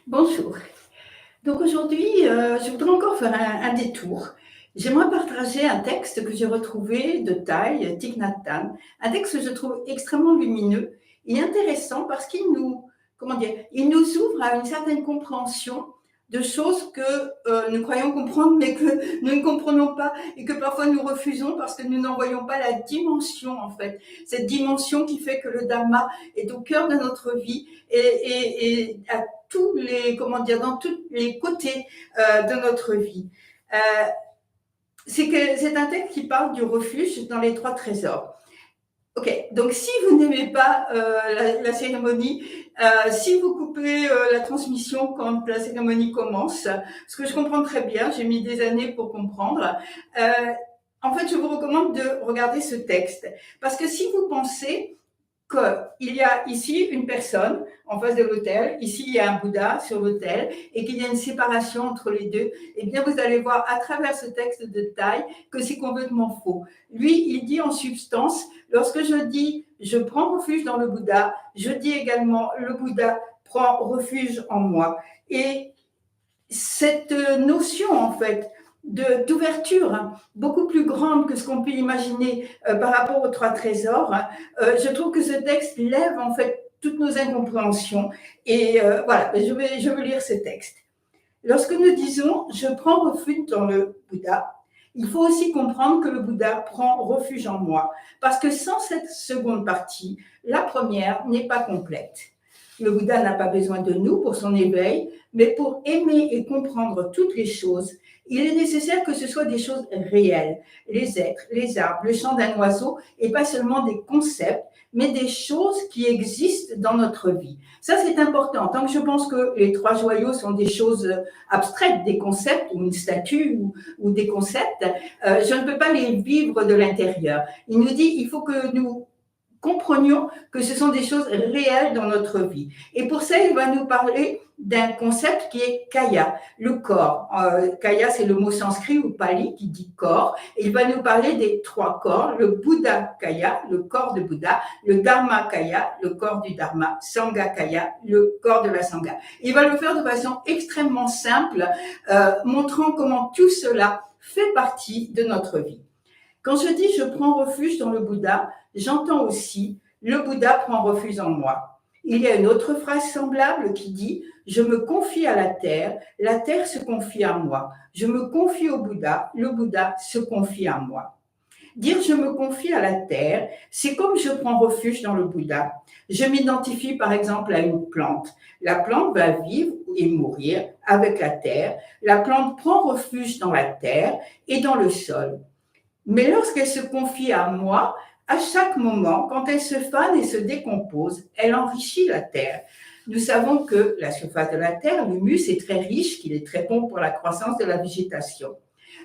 Bonjour. Donc aujourd'hui, je voudrais encore faire un détour. J'aimerais partager un texte que j'ai retrouvé de Thich Nhat Hanh, un texte que je trouve extrêmement lumineux et intéressant parce qu'il nous, comment dire, il nous ouvre à une certaine compréhension de choses que nous croyons comprendre, mais que nous ne comprenons pas et que parfois nous refusons parce que nous n'en voyons pas la dimension en fait, cette dimension qui fait que le Dharma est au cœur de notre vie et à tous les, comment dire, dans tous les côtés de notre vie. Euh, c'est un texte qui parle du refuge dans les trois trésors. Ok, donc si vous n'aimez pas la cérémonie, si vous coupez la transmission quand la cérémonie commence, ce que je comprends très bien, j'ai mis des années pour comprendre, en fait, je vous recommande de regarder ce texte. Parce que si vous pensez qu'il y a ici une personne en face de l'autel, ici il y a un Bouddha sur l'autel, et qu'il y a une séparation entre les deux, eh bien vous allez voir à travers ce texte de Thich que c'est complètement faux. Lui, il dit en substance, lorsque je dis je prends refuge dans le Bouddha, je dis également le Bouddha prend refuge en moi. Et cette notion en fait d'ouverture beaucoup plus grande que ce qu'on peut imaginer par rapport aux trois trésors, je trouve que ce texte lève en fait toutes nos incompréhensions. Et voilà, je vais lire ce texte. Lorsque nous disons je prends refuge dans le Bouddha, il faut aussi comprendre que le Bouddha prend refuge en moi, parce que sans cette seconde partie, la première n'est pas complète. Le Bouddha n'a pas besoin de nous pour son éveil, mais pour aimer et comprendre toutes les choses, il est nécessaire que ce soit des choses réelles, les êtres, les arbres, le chant d'un oiseau, et pas seulement des concepts, mais des choses qui existent dans notre vie. Ça, c'est important. Tant que je pense que les trois joyaux sont des choses abstraites, des concepts, ou une statue, ou des concepts, je ne peux pas les vivre de l'intérieur. Il nous dit, il faut que nous comprenions que ce sont des choses réelles dans notre vie. Et pour ça, il va nous parler d'un concept qui est kaya, le corps. Kaya, c'est le mot sanskrit ou pali qui dit corps. Et il va nous parler des trois corps, le Bouddha kaya, le corps de Bouddha, le Dharma kaya, le corps du Dharma, Sangha kaya, le corps de la Sangha. Il va le faire de façon extrêmement simple, montrant comment tout cela fait partie de notre vie. Quand je dis je prends refuge dans le Bouddha, j'entends aussi le Bouddha prend refuge en moi. Il y a une autre phrase semblable qui dit je me confie à la terre se confie à moi. Je me confie au Bouddha, le Bouddha se confie à moi. Dire je me confie à la terre, c'est comme je prends refuge dans le Bouddha. Je m'identifie par exemple à une plante. La plante va vivre et mourir avec la terre. La plante prend refuge dans la terre et dans le sol. Mais lorsqu'elle se confie à moi, à chaque moment, quand elle se fane et se décompose, elle enrichit la terre. Nous savons que la surface de la terre, l'humus, est très riche, qu'il est très bon pour la croissance de la végétation.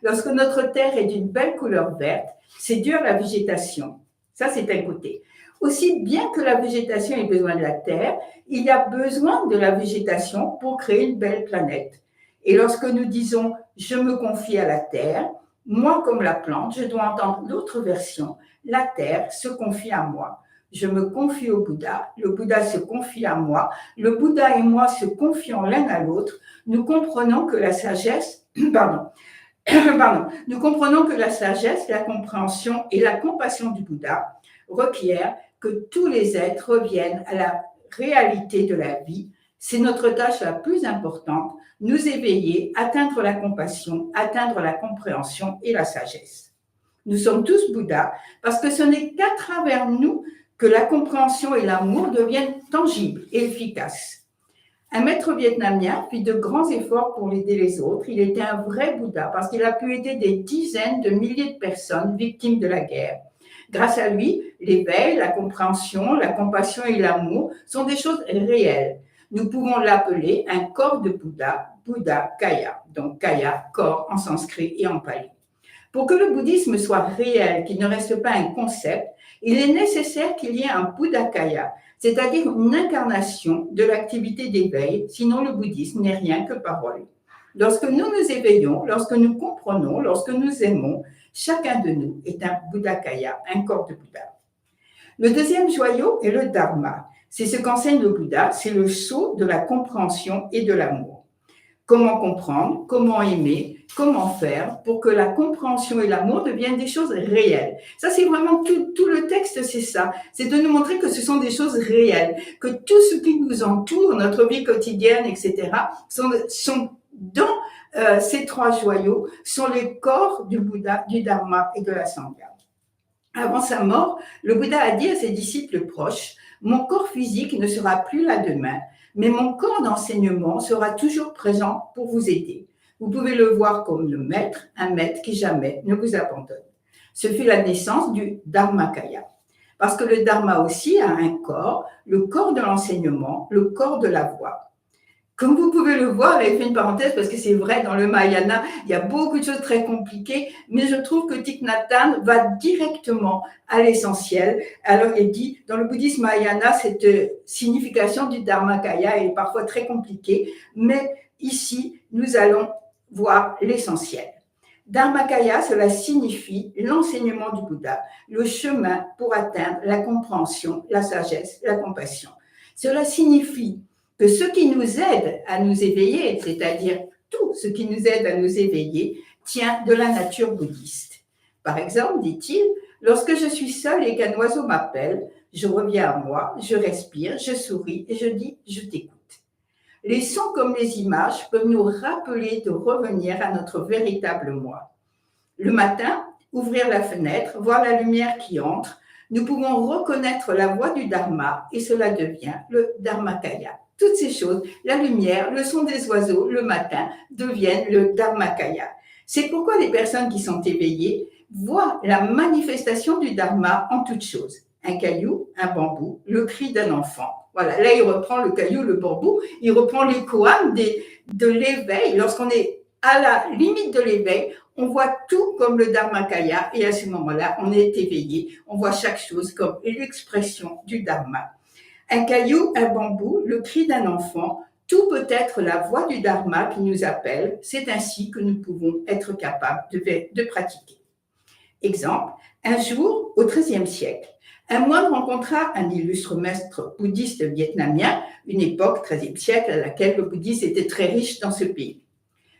Lorsque notre terre est d'une belle couleur verte, c'est dû à la végétation. Ça, c'est un côté. Aussi bien que la végétation ait besoin de la terre, il y a besoin de la végétation pour créer une belle planète. Et lorsque nous disons « je me confie à la terre », moi, comme la plante, je dois entendre l'autre version. La terre se confie à moi. Je me confie au Bouddha. Le Bouddha se confie à moi. Le Bouddha et moi se confions l'un à l'autre. Nous comprenons que la sagesse, nous comprenons que la sagesse, la compréhension et la compassion du Bouddha requièrent que tous les êtres reviennent à la réalité de la vie. C'est notre tâche la plus importante, nous éveiller, atteindre la compassion, atteindre la compréhension et la sagesse. Nous sommes tous Bouddhas parce que ce n'est qu'à travers nous que la compréhension et l'amour deviennent tangibles et efficaces. Un maître vietnamien fit de grands efforts pour aider les autres. Il était un vrai Bouddha parce qu'il a pu aider des dizaines de milliers de personnes victimes de la guerre. Grâce à lui, l'éveil, la compréhension, la compassion et l'amour sont des choses réelles. Nous pouvons l'appeler un corps de Bouddha, Bouddha Kaya, donc Kaya, corps en sanskrit et en pali. Pour que le bouddhisme soit réel, qu'il ne reste pas un concept, il est nécessaire qu'il y ait un Bouddha Kaya, c'est-à-dire une incarnation de l'activité d'éveil, sinon le bouddhisme n'est rien que parole. Lorsque nous nous éveillons, lorsque nous comprenons, lorsque nous aimons, chacun de nous est un Bouddha Kaya, un corps de Bouddha. Le deuxième joyau est le Dharma. C'est ce qu'enseigne le Bouddha, c'est le sceau de la compréhension et de l'amour. Comment comprendre, comment aimer, comment faire pour que la compréhension et l'amour deviennent des choses réelles. Ça, c'est vraiment tout le texte, c'est ça. C'est de nous montrer que ce sont des choses réelles, que tout ce qui nous entoure, notre vie quotidienne, etc., sont dans ces trois joyaux, sont les corps du Bouddha, du Dharma et de la Sangha. Avant sa mort, le Bouddha a dit à ses disciples proches, « Mon corps physique ne sera plus là demain, mais mon corps d'enseignement sera toujours présent pour vous aider. Vous pouvez le voir comme le maître, un maître qui jamais ne vous abandonne. » Ce fut la naissance du Dharmakaya. Parce que le Dharma aussi a un corps, le corps de l'enseignement, le corps de la voix. Comme vous pouvez le voir, j'avais fait une parenthèse parce que c'est vrai, dans le Mahayana, il y a beaucoup de choses très compliquées, mais je trouve que Thich Nhat Hanh va directement à l'essentiel. Alors, il dit, dans le bouddhisme Mahayana, cette signification du Dharmakaya est parfois très compliquée, mais ici, nous allons voir l'essentiel. Dharmakaya, cela signifie l'enseignement du Bouddha, le chemin pour atteindre la compréhension, la sagesse, la compassion. Cela signifie que ce qui nous aide à nous éveiller, c'est-à-dire tout ce qui nous aide à nous éveiller, tient de la nature bouddhiste. Par exemple, dit-il, lorsque je suis seul et qu'un oiseau m'appelle, je reviens à moi, je respire, je souris et je dis « je t'écoute ». Les sons comme les images peuvent nous rappeler de revenir à notre véritable moi. Le matin, ouvrir la fenêtre, voir la lumière qui entre, nous pouvons reconnaître la voix du Dharma et cela devient le Dharmakaya. Toutes ces choses, la lumière, le son des oiseaux, le matin, deviennent le Dharmakaya. C'est pourquoi les personnes qui sont éveillées voient la manifestation du Dharma en toutes choses. Un caillou, un bambou, le cri d'un enfant. Voilà, là il reprend le caillou, le bambou, il reprend les koans de l'éveil. Lorsqu'on est à la limite de l'éveil, on voit tout comme le Dharmakaya et à ce moment-là, on est éveillé. On voit chaque chose comme l'expression du Dharma. Un caillou, un bambou, le cri d'un enfant, tout peut être la voix du Dharma qui nous appelle. C'est ainsi que nous pouvons être capables de pratiquer. Exemple, un jour, au XIIIe siècle, un moine rencontra un illustre maître bouddhiste vietnamien, une époque, XIIIe siècle, à laquelle le bouddhisme était très riche dans ce pays.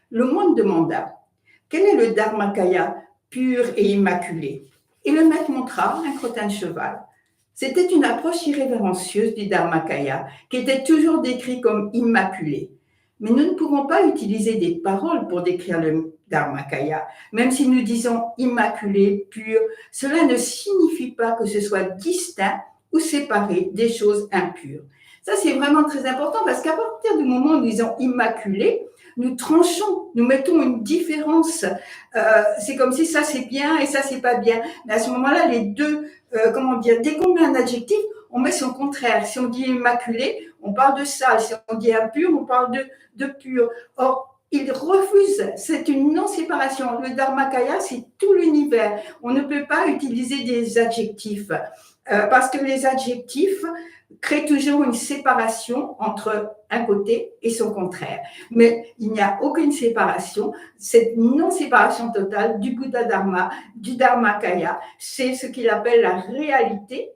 Le moine demanda « Quel est le Dharmakaya pur et immaculé ?» Et le maître montra un crottin de cheval. C'était une approche irrévérencieuse du Dharmakaya, qui était toujours décrit comme immaculé. Mais nous ne pouvons pas utiliser des paroles pour décrire le Dharmakaya. Même si nous disons immaculé, pur, cela ne signifie pas que ce soit distinct ou séparé des choses impures. Ça, c'est vraiment très important parce qu'à partir du moment où nous disons immaculé, nous tranchons, nous mettons une différence. C'est comme si ça c'est bien et ça c'est pas bien. Mais à ce moment-là, les deux, dès qu'on met un adjectif, on met son contraire. Si on dit immaculé, on parle de sale. Si on dit impur, on parle de pur. Or, il refuse, c'est une non-séparation. Le Dharmakaya, c'est tout l'univers. On ne peut pas utiliser des adjectifs parce que les adjectifs créent toujours une séparation entre un côté et son contraire. Mais il n'y a aucune séparation. Cette non-séparation totale du Bouddha Dharma, du Dharmakaya, c'est ce qu'il appelle la réalité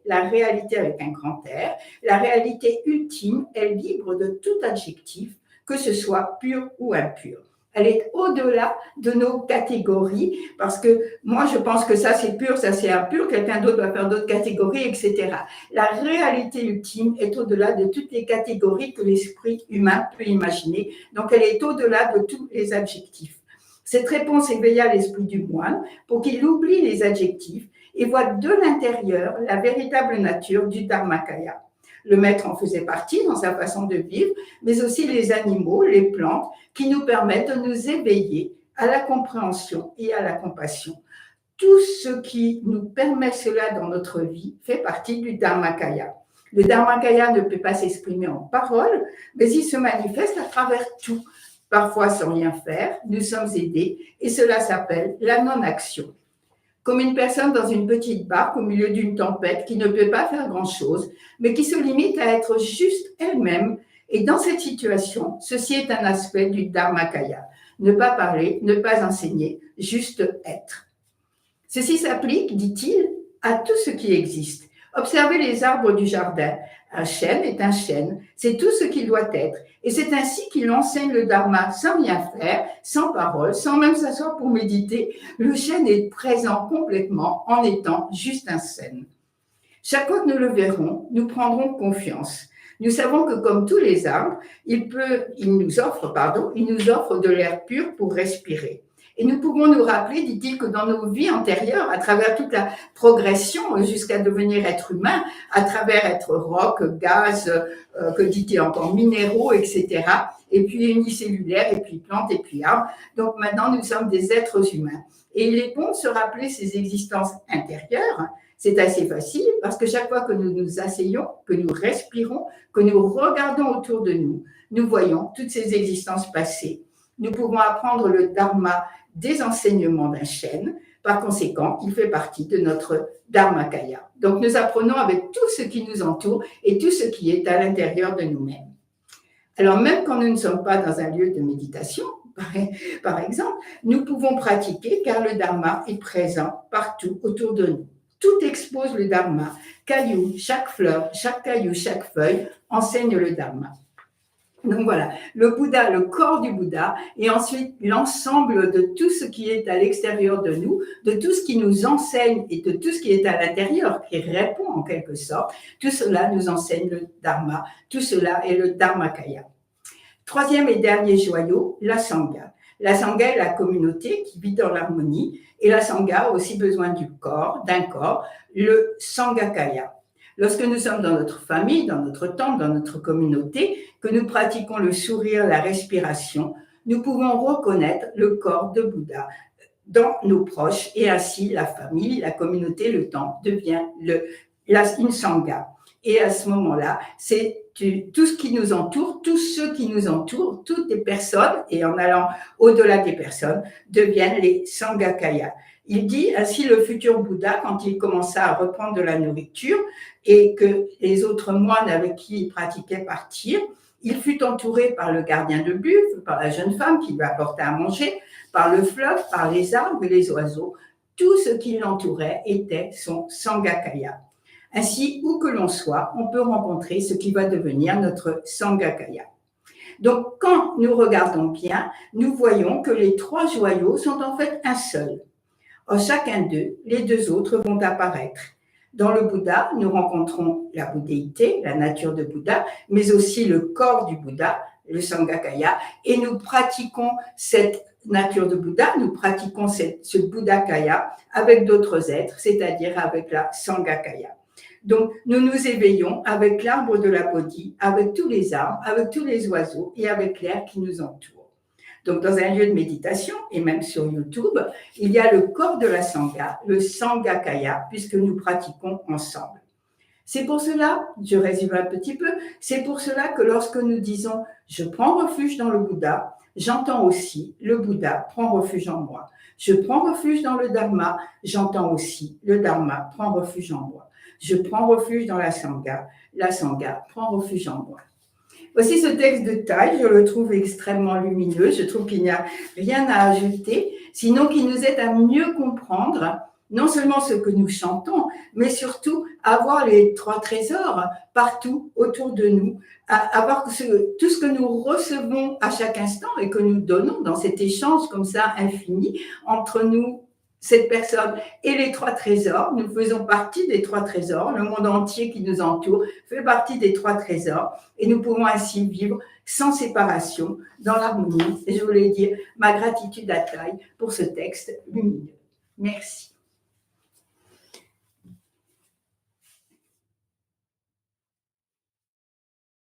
avec un grand R. La réalité ultime est libre de tout adjectif, que ce soit pur ou impur. Elle est au-delà de nos catégories, parce que moi, je pense que ça, c'est pur, ça, c'est impur, quelqu'un d'autre va faire d'autres catégories, etc. La réalité ultime est au-delà de toutes les catégories que l'esprit humain peut imaginer. Donc, elle est au-delà de tous les adjectifs. Cette réponse éveilla l'esprit du moine pour qu'il oublie les adjectifs et voit de l'intérieur la véritable nature du Dharmakaya. Le maître en faisait partie dans sa façon de vivre, mais aussi les animaux, les plantes, qui nous permettent de nous éveiller à la compréhension et à la compassion. Tout ce qui nous permet cela dans notre vie fait partie du Dharmakaya. Le Dharmakaya ne peut pas s'exprimer en paroles, mais il se manifeste à travers tout. Parfois sans rien faire, nous sommes aidés et cela s'appelle la non-action. Comme une personne dans une petite barque au milieu d'une tempête qui ne peut pas faire grand-chose, mais qui se limite à être juste elle-même. Et dans cette situation, ceci est un aspect du Dharmakaya. Ne pas parler, ne pas enseigner, juste être. Ceci s'applique, dit-il, à tout ce qui existe. Observez les arbres du jardin. Un chêne est un chêne, c'est tout ce qu'il doit être. Et c'est ainsi qu'il enseigne le dharma sans rien faire, sans parole, sans même s'asseoir pour méditer. Le chêne est présent complètement en étant juste un chêne. Chaque fois que nous le verrons, nous prendrons confiance. Nous savons que comme tous les arbres, il nous offre de l'air pur pour respirer. Et nous pouvons nous rappeler, dit-il, que dans nos vies antérieures, à travers toute la progression jusqu'à devenir être humain, à travers être roc, gaz, que dit-il encore, minéraux, etc., et puis unicellulaires, et puis plantes, et puis arbres. Donc maintenant, nous sommes des êtres humains. Et il est bon de se rappeler ces existences intérieures. C'est assez facile parce que chaque fois que nous nous asseyons, que nous respirons, que nous regardons autour de nous, nous voyons toutes ces existences passées. Nous pouvons apprendre le dharma des enseignements d'un chêne. Par conséquent, il fait partie de notre dharmakaya. Donc, nous apprenons avec tout ce qui nous entoure et tout ce qui est à l'intérieur de nous-mêmes. Alors, même quand nous ne sommes pas dans un lieu de méditation, par exemple, nous pouvons pratiquer car le dharma est présent partout autour de nous. Tout expose le dharma. Caillou, chaque fleur, chaque caillou, chaque feuille enseigne le dharma. Donc voilà, le Bouddha, le corps du Bouddha, et ensuite l'ensemble de tout ce qui est à l'extérieur de nous, de tout ce qui nous enseigne et de tout ce qui est à l'intérieur, qui répond en quelque sorte, tout cela nous enseigne le Dharma, tout cela est le Dharmakaya. Troisième et dernier joyau, la Sangha. La Sangha est la communauté qui vit dans l'harmonie, et la Sangha a aussi besoin du corps, d'un corps, le Sangakaya. Lorsque nous sommes dans notre famille, dans notre temple, dans notre communauté, que nous pratiquons le sourire, la respiration, nous pouvons reconnaître le corps de Bouddha dans nos proches et ainsi la famille, la communauté, le temple devient une Sangha. Et à ce moment-là, c'est tout ce qui nous entoure, tous ceux qui nous entourent, toutes les personnes, et en allant au-delà des personnes, deviennent les Sangakaya. Il dit ainsi le futur Bouddha, quand il commença à reprendre de la nourriture et que les autres moines avec qui il pratiquait partirent, il fut entouré par le gardien de buffle, par la jeune femme qui lui apportait à manger, par le fleuve, par les arbres et les oiseaux. Tout ce qui l'entourait était son Sangakaya. Ainsi, où que l'on soit, on peut rencontrer ce qui va devenir notre Sangakaya. Donc, quand nous regardons bien, nous voyons que les trois joyaux sont en fait un seul. En chacun d'eux, les deux autres vont apparaître. Dans le Bouddha, nous rencontrons la bouddhéité, la nature de Bouddha, mais aussi le corps du Bouddha, le Sangakaya, et nous pratiquons cette nature de Bouddha, nous pratiquons ce Buddhakaya avec d'autres êtres, c'est-à-dire avec la Sangakaya. Donc, nous nous éveillons avec l'arbre de la Bodhi, avec tous les arbres, avec tous les oiseaux et avec l'air qui nous entoure. Donc, dans un lieu de méditation, et même sur YouTube, il y a le corps de la Sangha, le Sangakaya, puisque nous pratiquons ensemble. C'est pour cela, je résume un petit peu, c'est pour cela que lorsque nous disons « je prends refuge dans le Bouddha », j'entends aussi « le Bouddha prend refuge en moi ». Je prends refuge dans le Dharma, j'entends aussi « le Dharma prend refuge en moi ». Je prends refuge dans la Sangha prend refuge en moi. Voici ce texte de Thaï, je le trouve extrêmement lumineux, je trouve qu'il n'y a rien à ajouter, sinon qu'il nous aide à mieux comprendre non seulement ce que nous chantons, mais surtout avoir les trois trésors partout autour de nous, avoir tout ce que nous recevons à chaque instant et que nous donnons dans cet échange comme ça infini entre nous, cette personne et les trois trésors. Nous faisons partie des trois trésors. Le monde entier qui nous entoure fait partie des trois trésors et nous pouvons ainsi vivre sans séparation, dans l'harmonie. Et je voulais dire ma gratitude à Thaï pour ce texte lumineux. Merci.